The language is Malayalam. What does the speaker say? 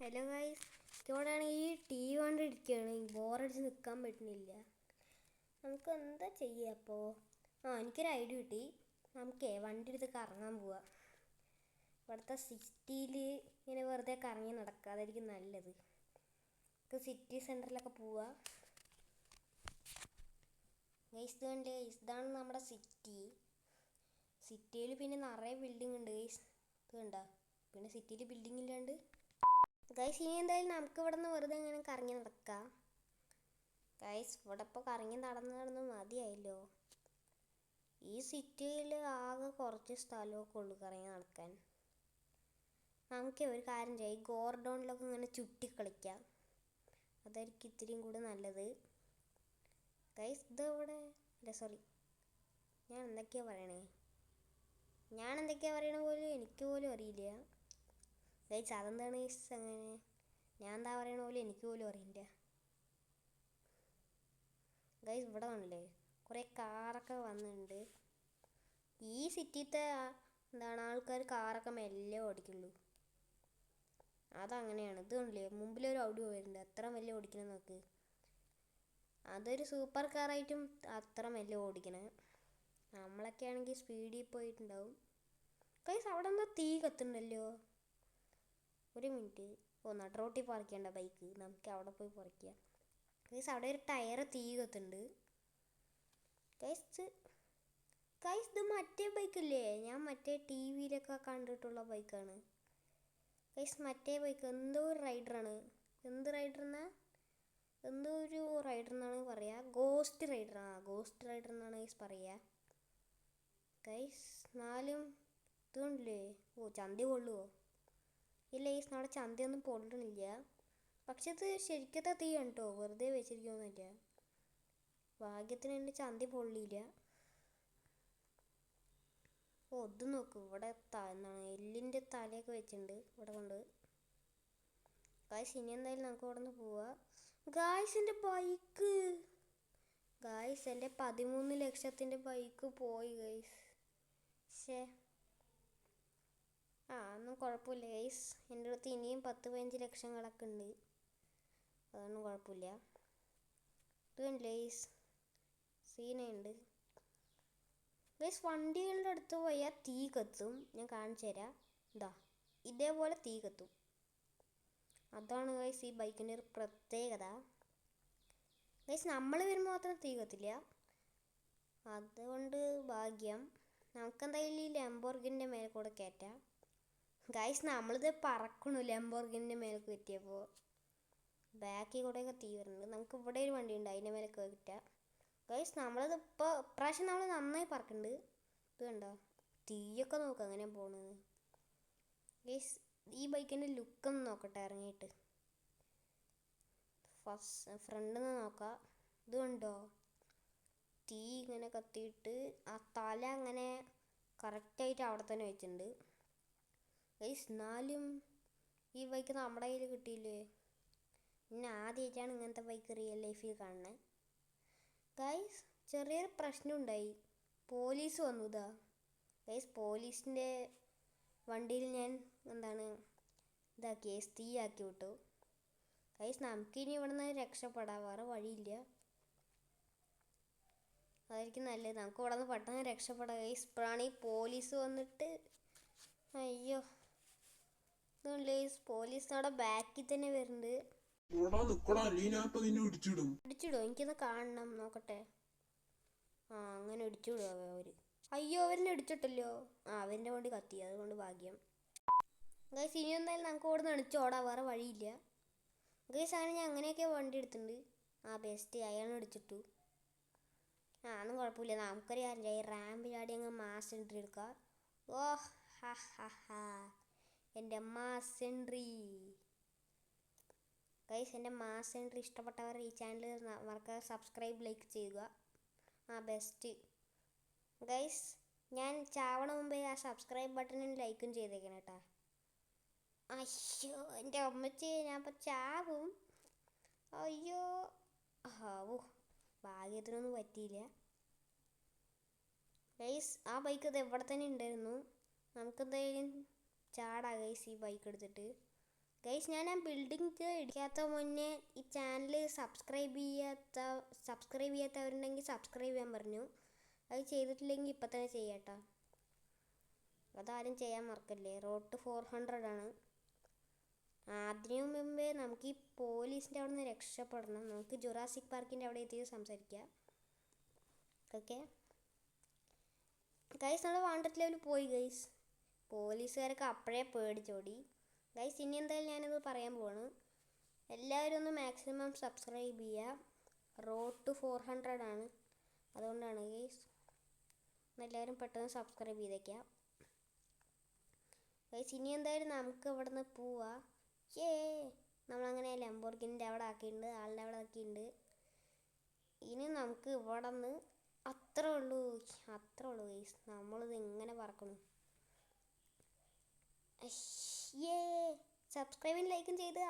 ഹലോ ഗൈസ്, ഇവിടെയാണെങ്കിൽ ടി വി കണ്ടിരിക്കുകയാണ്. ബോറടിച്ച് നിൽക്കാൻ പറ്റുന്നില്ല. നമുക്ക് എന്താ ചെയ്യുക അപ്പോൾ? എനിക്കൊരു ഐഡിയ കിട്ടി. നമുക്കേ വണ്ടി എടുത്ത് കറങ്ങാൻ പോവാം. ഇവിടുത്തെ സിറ്റിയിൽ ഇങ്ങനെ വെറുതെ കറങ്ങി നടക്കുക, അതായിരിക്കും നല്ലത്. നമുക്ക് സിറ്റി സെൻറ്ററിലൊക്കെ പോവാം. ഗൈസ് ഇത് കണ്ടേ, ഇതാണ് നമ്മുടെ സിറ്റി. സിറ്റിയിൽ പിന്നെ നിറയെ ബിൽഡിംഗ് ഉണ്ട് ഗൈസ്. ഇത് കണ്ടോ? പിന്നെ സിറ്റിയിൽ ബിൽഡിംഗ് ഇല്ലാണ്ട് ഗൈസ് ഇനി എന്തായാലും നമുക്ക് ഇവിടെ നിന്ന് വെറുതെ ഇങ്ങനെ കറങ്ങി നടക്കാം. ഗൈസ് ഇവിടെ ഇപ്പോൾ കറങ്ങി നടന്ന് മതിയായല്ലോ. ഈ സിറ്റിയിൽ ആകെ കുറച്ച് സ്ഥലമൊക്കെ ഉള്ളു കറങ്ങി നടക്കാൻ. നമുക്ക് ഒരു കാര്യം ചെയ്യാം, ഈ ഗോർഡോണിലൊക്കെ ഇങ്ങനെ ചുറ്റി കളിക്കാം. അതായിരിക്കും ഇത്തിരിയും കൂടെ നല്ലത്. ഗൈസ് ഇതെവിടെ? അല്ല സോറി, ഞാൻ എന്തൊക്കെയാണ് പറയണ പോലും എനിക്ക് പോലും അറിയില്ല. ഗൈസ് അതെന്താണ് ഗൈസ് അങ്ങനെ? ഞാൻ എന്താ പറയണ പോലും എനിക്ക് പോലും അറിയില്ല. ഗൈസ് ഇവിടെ വന്നില്ലേ, കുറേ കാറൊക്കെ വന്നിട്ടുണ്ട്. ഈ സിറ്റിത്തെ ആൾക്കാർ കാറൊക്കെ മെല്ലെ ഓടിക്കുള്ളൂ. അതങ്ങനെയാണ്. ഇത് കണ്ടില്ലേ, മുമ്പിലൊരു ഔഡി പോയിട്ടുണ്ട്. അത്ര മെല്ലെ ഓടിക്കണം നോക്ക്. അതൊരു സൂപ്പർ കാറായിട്ടും അത്ര മെല്ലെ ഓടിക്കണേ. നമ്മളൊക്കെ ആണെങ്കിൽ സ്പീഡിൽ പോയിട്ടുണ്ടാവും. ഗൈസ് അവിടെ എന്താ തീ കത്തുന്നുണ്ടല്ലോ. ഒരു മിനിറ്റ്, നടുറോട്ടിൽ പാർക്ക് ചെയ്യേണ്ട ബൈക്ക്, നമുക്ക് അവിടെ പോയി പറിക്കാം. ഗൈസ് അവിടെ ഒരു ടയർ തീ കത്തുന്നുണ്ട്. ഗൈസ് ഇത് മറ്റേ ബൈക്കില്ലേ, ഞാൻ മറ്റേ ടി വിയിലൊക്കെ കണ്ടിട്ടുള്ള ബൈക്കാണ്. ഗൈസ് മറ്റേ ബൈക്ക് എന്തോ ഒരു റൈഡറാണ്. എന്ത് റൈഡറെന്നാ? എന്തോ ഒരു റൈഡർ എന്നാണ് പറയുക. ഗോസ്റ്റ് റൈഡർ എന്നാണ് ഗൈസ് പറയുക. ഗൈസ് എന്നാലും ഇതുകൊണ്ടില്ലേ, ചന്തി കൊള്ളുമോ? ഇല്ല ഗൈസ്, നമ്മുടെ ചന്തയൊന്നും പൊള്ളണില്ല. പക്ഷെ ഇത് ശരിക്കത്തെ തീയാണ് കേട്ടോ, വെറുതെ വെച്ചിരിക്കൊന്നുമില്ല. ഭാഗ്യത്തിന് എൻ്റെ ചന്തി പൊള്ളിയില്ല. ഇത് നോക്ക്, ഇവിടെ എന്താണ് എല്ലിൻ്റെ തലയൊക്കെ വെച്ചിട്ടുണ്ട് ഇവിടെ കൊണ്ട്. ഗായ്സ് ഇനി എന്തായാലും നമുക്ക് ഇവിടെ നിന്ന് പോവാം. ഗായ്സ് എൻ്റെ ബൈക്ക്, ഗായ്സ് എൻ്റെ 13 ലക്ഷത്തിൻ്റെ ബൈക്ക് പോയി ഗൈസ്. ഒന്നും കുഴപ്പമില്ല ഗൈസ്, എൻ്റെ അടുത്ത് ഇനിയും 10-15 ലക്ഷങ്ങളൊക്കെ ഉണ്ട്. അതൊന്നും കുഴപ്പമില്ല. ഇത് ഗൈസ് സീനുണ്ട് ഗൈസ്. വണ്ടികളുടെ അടുത്ത് പോയാൽ തീ കത്തും. ഞാൻ കാണിച്ചു തരാം. ഇതേപോലെ തീ കത്തും. അതാണ് ഗൈസ് ഈ ബൈക്കിൻ്റെ ഒരു പ്രത്യേകത. ഗൈസ് നമ്മൾ വരുമ്പോൾ മാത്രം തീ കത്തില്ല, അതുകൊണ്ട് ഭാഗ്യം. നമുക്കെന്തായാലും ഈ ലംബോർഗിൻ്റെ മേലെ കൂടെ കയറ്റാം. ഗൈസ് നമ്മളിത് പറക്കണു ലംബോർഗിൻ്റെ മേലെ കയറ്റിയപ്പോൾ. ബാക്കിൽ കൂടെയൊക്കെ തീ വരുന്നുണ്ട്. നമുക്ക് ഇവിടെ ഒരു വണ്ടി ഉണ്ട്, അതിൻ്റെ മേലെ കയറ്റാം. ഗൈസ് നമ്മളിത് ഇപ്രാവശ്യം നമ്മൾ നന്നായി പറക്കുന്നുണ്ട്. ഇത് കണ്ടോ, തീയൊക്കെ നോക്കുക അങ്ങനെ പോണത്. ഗൈസ് ഈ ബൈക്കിൻ്റെ ലുക്കൊന്ന് നോക്കട്ടെ ഇറങ്ങിയിട്ട്. ഫ്രണ്ടിൽ നിന്ന് നോക്കാം. ഇത് കണ്ടോ, തീ ഇങ്ങനെ കത്തിയിട്ട് ആ തല അങ്ങനെ കറക്റ്റായിട്ട് അവിടെ തന്നെ വെച്ചിട്ടുണ്ട്. ഗൈസ് എന്നാലും ഈ ബൈക്ക് നമ്മുടെ കയ്യിൽ കിട്ടിയില്ലേ. പിന്നെ ആദ്യമായിട്ടാണ് ഇങ്ങനത്തെ ബൈക്ക് റിയൽ ലൈഫിൽ കാണുന്നത്. ഗൈസ് ചെറിയൊരു പ്രശ്നം ഉണ്ടായി, പോലീസ് വന്നു. ഗൈസ് പോലീസിൻ്റെ വണ്ടിയിൽ ഞാൻ തീയാക്കി വിട്ടു. ഗൈസ് നമുക്കിനി ഇവിടെ നിന്ന് രക്ഷപ്പെടാൻ വേറെ വഴിയില്ല. അതായിരിക്കും നല്ലത്, നമുക്ക് ഇവിടെ നിന്ന് പെട്ടെന്ന് രക്ഷപ്പെടാം. ഗൈസ് ഇപ്പോഴാണ് ഈ പോലീസ് വന്നിട്ട്, അയ്യോ ഗൈസ് പോലീസ് അവിടെ ബാക്കിൽ തന്നെ വരുന്നുണ്ട്. ഇടിച്ചിടോ? എനിക്കൊന്ന് കാണണം, നോക്കട്ടെ. അങ്ങനെ ഇടിച്ചിടുക അവര്. അയ്യോ അവരെന്നെ ഇടിച്ചിട്ടല്ലോ. അവൻ്റെ വണ്ടി കത്തി, അതുകൊണ്ട് ഭാഗ്യം. ഗൈസ് ഇനി എന്തായാലും നമുക്ക് ഇവിടെ നിന്ന് ഇടിച്ചോടാ, വേറെ വഴിയില്ല. ഗൈസ് അങ്ങനെ ഞാൻ അങ്ങനെയൊക്കെ വണ്ടി എടുത്തിട്ടുണ്ട്. ബെസ്റ്റ്, അയാളെ ഇടിച്ചിട്ടു. ഒന്നും കുഴപ്പമില്ല. നമുക്കൊരു കാര്യം ചെയ്യാം, റാമ്പ് ചാടി അങ്ങ് മാസ് എൻട്രി എടുക്കാം. എൻ്റെ മാസ് എൻട്രി. ഗൈസ് എൻ്റെ മാസ് എൻട്രി ഇഷ്ടപ്പെട്ടവർ ഈ ചാനൽ മറക്കാതെ സബ്സ്ക്രൈബ് ലൈക്ക് ചെയ്യുക. ബെസ്റ്റ്. ഗൈസ് ഞാൻ ചാവണ മുമ്പേ ആ സബ്സ്ക്രൈബ് ബട്ടണിൽ ലൈക്കും ചെയ്തേക്കണം കേട്ടോ. അയ്യോ എൻ്റെ അമ്മച്ചി, ഞാൻ ഇപ്പം ചാവും. അയ്യോ ഭാഗ്യത്തിനൊന്നും പറ്റിയില്ല. ഗൈസ് ആ ബൈക്ക് ഇത് എവിടെ തന്നെ ഉണ്ടായിരുന്നു. നമുക്കെന്തായാലും ചാടാ ഗൈസ് ഈ ബൈക്ക് എടുത്തിട്ട്. ഗൈസ് ഞാൻ ബിൽഡിംഗ് ഇടിക്കാത്ത മുന്നേ ഈ ചാനൽ സബ്സ്ക്രൈബ് ചെയ്യാത്തവരുണ്ടെങ്കിൽ സബ്സ്ക്രൈബ് ചെയ്യാൻ പറഞ്ഞു. അത് ചെയ്തിട്ടില്ലെങ്കിൽ ഇപ്പം തന്നെ ചെയ്യാട്ടോ. അതാരും ചെയ്യാൻ മറക്കല്ലേ. റോഡ് ടു 400 ആണ്. അതിനു മുമ്പേ നമുക്ക് ഈ പോലീസിൻ്റെ അവിടെ നിന്ന് രക്ഷപ്പെടണം. നമുക്ക് ജുറാസിക് പാർക്കിൻ്റെ അവിടെ എത്തി സംസാരിക്കാം. ഓക്കെ ഗൈസ്, നമ്മൾ വാണ്ടഡ് ലെവലിൽ പോയി ഗൈസ്. പോലീസുകാരൊക്കെ അപ്പോഴേ പേടിച്ചോടി ഗൈസ്. ഇനി എന്തായാലും ഞാനിത് പറയാൻ പോവാണ്. എല്ലാവരും ഒന്ന് മാക്സിമം സബ്സ്ക്രൈബ് ചെയ്യുക. റോഡ് ടു 400 ആണ്, അതുകൊണ്ടാണ് ഗൈസ്. എല്ലാവരും പെട്ടെന്ന് സബ്സ്ക്രൈബ് ചെയ്തേക്കാം ഗൈസ്. ഇനി എന്തായാലും നമുക്ക് ഇവിടെ നിന്ന് പോവാം. നമ്മളങ്ങനെ ലംബോർഗിനിൻ്റെ അവിടെ ആക്കിയിട്ടുണ്ട്, ആളുടെ അവിടെ ആക്കിയിട്ടുണ്ട്. ഇനി നമുക്ക് ഇവിടെ നിന്ന് അത്രേ ഉള്ളൂ ഗൈസ്. നമ്മളിത് ഇങ്ങനെ പറക്കണം. സബ്സ്ക്രൈബും ലൈക്കും ചെയ്താ